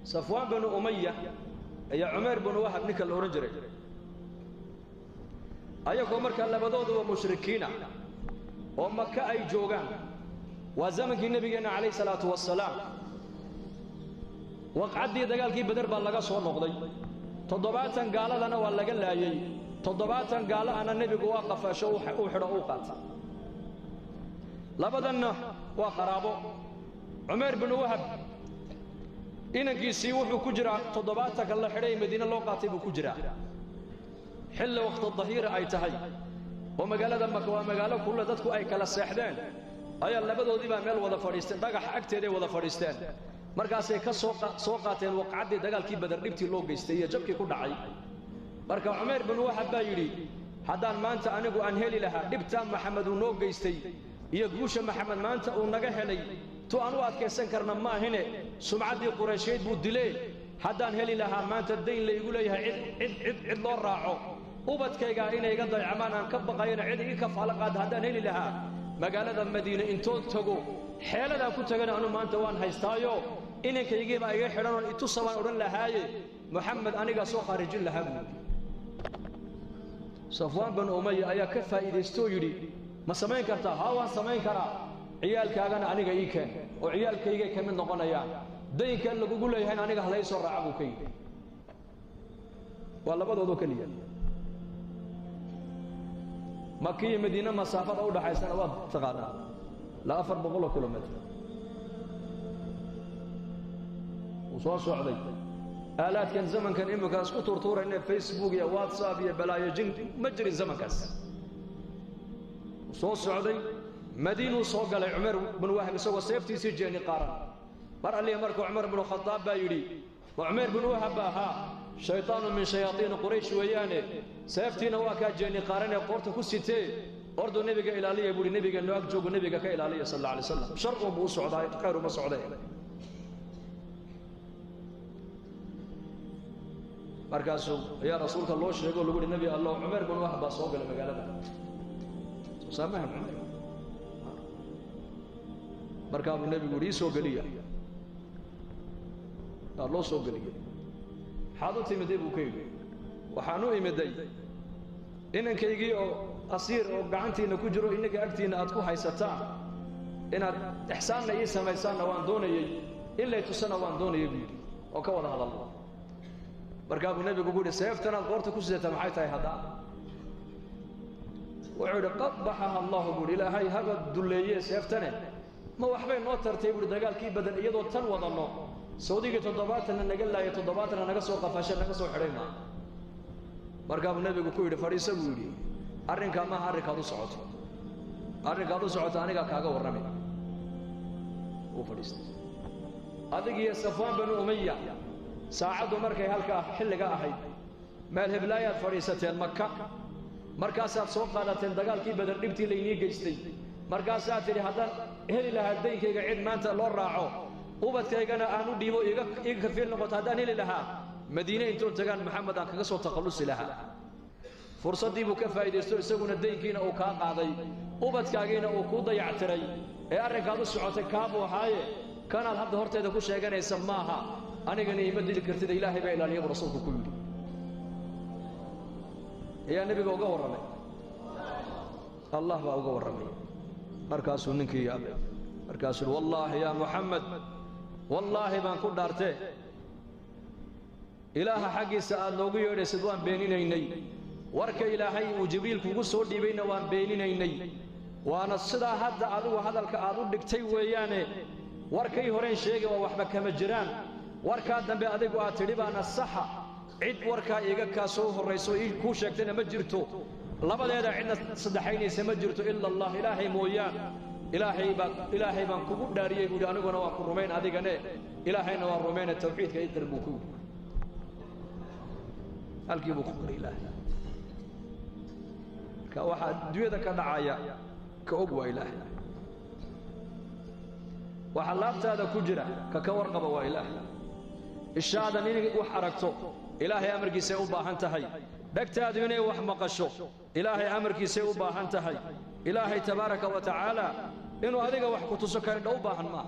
صفوان بن أمية يا عمر بن وهب نكال الأورنجري أيكم مركا لبدود ومشركين ومكة أي جوغان وزمن النبي عليه الصلاة والسلام وقعدي دقال كي بدر باللغا سو نقضي تضباطا قال لنا ولا قال لايي تضباطا قال أنا النبي واقف شو وحده أوقات لبدنا وقرابه عمر بن وهب إنكيسي وحو كجرا تضباطك الله حري مدينة لو قاتب كجرا حل وقت الظهيرة أي تهي ومقالة دمك ومقالة كل ذاتكو أي كلا الساحدين أي اللبدو دي باميل وضا فريستين داقح أكتيري وضا فريستين مركاسي كسوقاتين وقعدي دقال كي بدر نبتي لو قيستي جبكي كل عي مركا عمر بن وهب بايري حدان ما أنت أنقو أنهلي لها نبتا محمد ونو قيستي يقوش محمد ما أنت ونقهلي تو أنوات كيسان كرنا ما هنا سمعدي قريشيد بودلي حدان هلي لها ما أنت الدين اللي يقول لها عد لو راعو وبدكيغا inay iga dayacmaan aan ka baqayna cid ii ka falaqaad hadaan heli lahaa magaalada Madiina intoon tago xeelada ku tagana anu maanta waan haystaayo inankayga ba iga xiran oo intu sabaan oran lahaaye Muhammad aniga soo kharijin lahaa Safwan bin Umayya ayaa ka faa'iideysto yiri ma sameyn kartaa haa waan sameyn karaa ciyaalkaagana aniga ii keen oo ciyaalkayga ka mid noqonayaan daynka lagu leeyahay aniga halay soo raaco kay wala badoodo kaliya مكية مدينة مسافة أو دحي سنوات تقانا لا 400 كيلومتر وصوص سعودي آلات كان زمن كان إما كاس كتور طورة إنه فيسبوك يا واتساب يا بلايا جن مجري الزمن كاس وصوص سعودي مدينة وصوق على عمر بن وهب سوى سيفتي سجاني قارن مرة اللي أمرك عمر بن الخطاب بايري وعمر بن وهب ها شيطان من شياطين قريش ويانه سيفتينا واكا جاني قارنه قورته كسيتي اردو نبيك الى علي يقول نبيك انه اجوج نبيك كا الى علي صلى الله عليه وسلم شر ابو سعداي خير ما سعداي مركاسو يا رسول الله شيغو لو نبي الله عمر بن وهب سو غل مغالده سامح مركاب النبي غوري سو غليا الله سو غليا حاضرتي مدي بو كيغ waxaanu imiday inankaygi oo qasiir oo gacantiina ku jiro inaga agtiina aad ku haysataan inaad ihsaanna ii sameeysan waan doonayay ilaa tusana waan doonayay biiri oo ka wada hadalno markaa uu nabigu guuri seeftana qoorta ku sideeta maxay tahay hada wuxuu qabaha allah guuri ilaahay haba duleeyay seeftana ma waxbay noo tartay buur dagaalkii badan iyadoo tan wadano Saudiga 7 naga laayay 7 naga soo qafashay naga soo xirayna markaa nabigu ku yiri fariisa buu yiri arrinka ma arrinka u socoto aniga kaaga warramay oo fariistay adiga Safwan bin Umayya saacadu markay halka xilliga ahayd meel heblaayad fariisateen Makka markaas aad soo qaadateen dagaalkii badar dhibtii leeyni geystay markaas aad tiri hadan heli lahaa daynkayga cid maanta loo raaco ubadkaygana aanu dhiibo iga kafiil noqoto hadaan heli lahaa مدينة انتو تغان محمد ان كغا سو تخلص لها فرصدي بو كفايديستو اسغونا دينكينا او كا قاداي ubadkaageena oo ku dayactiray ee arrinkaadu socotay kaabo haaye kana hadda horteeda ku sheeganaysa maaha anigana ima dili kartid ilaahay baa ilaaliyo rasuulku ku yiri ayaa nabiga uga waramay allah baa uga waramay markaasuu ninkii yaabay markaasuu wallahi ya muhammad wallahi baan ku dhaartay ilaaha xaqiisa aad noogu yeedhaysid waan beeninaynay warka ilaahay uu jibriil kugu soo dhiibayna waan beeninaynay waana sidaa hadda adigu hadalka aad u dhigtay weeyaane warkay horeen sheegay waa waxba kama jiraan warka dambe adigu aad tidhi baana saxa cid warka iga ka soo horeyso ku sheegtayna ma jirto labadeeda cidna saddexaynaysa ma jirto illa allah ilaahay mooyaan ilaahay baan kugu dhaariyay buu aniguna waa ku rumayn adigane ilaahayna waa rumayn tawxiidka ay darbuku halkii buu ku qori ilaahay ka waxa duwada ka dhacaya ka og waa ilaahay waxa laabtaada ku jira ka warqaba waa ilaahay ishaada inay wax aragto ilaahay amarkiisa u baahan tahay dhagtaadu inay wax maqasho ilaahay amarkiisa u baahan tahay ilaahay tabaaraka wa taala inuu adiga wax ku tuso kale u baahan ma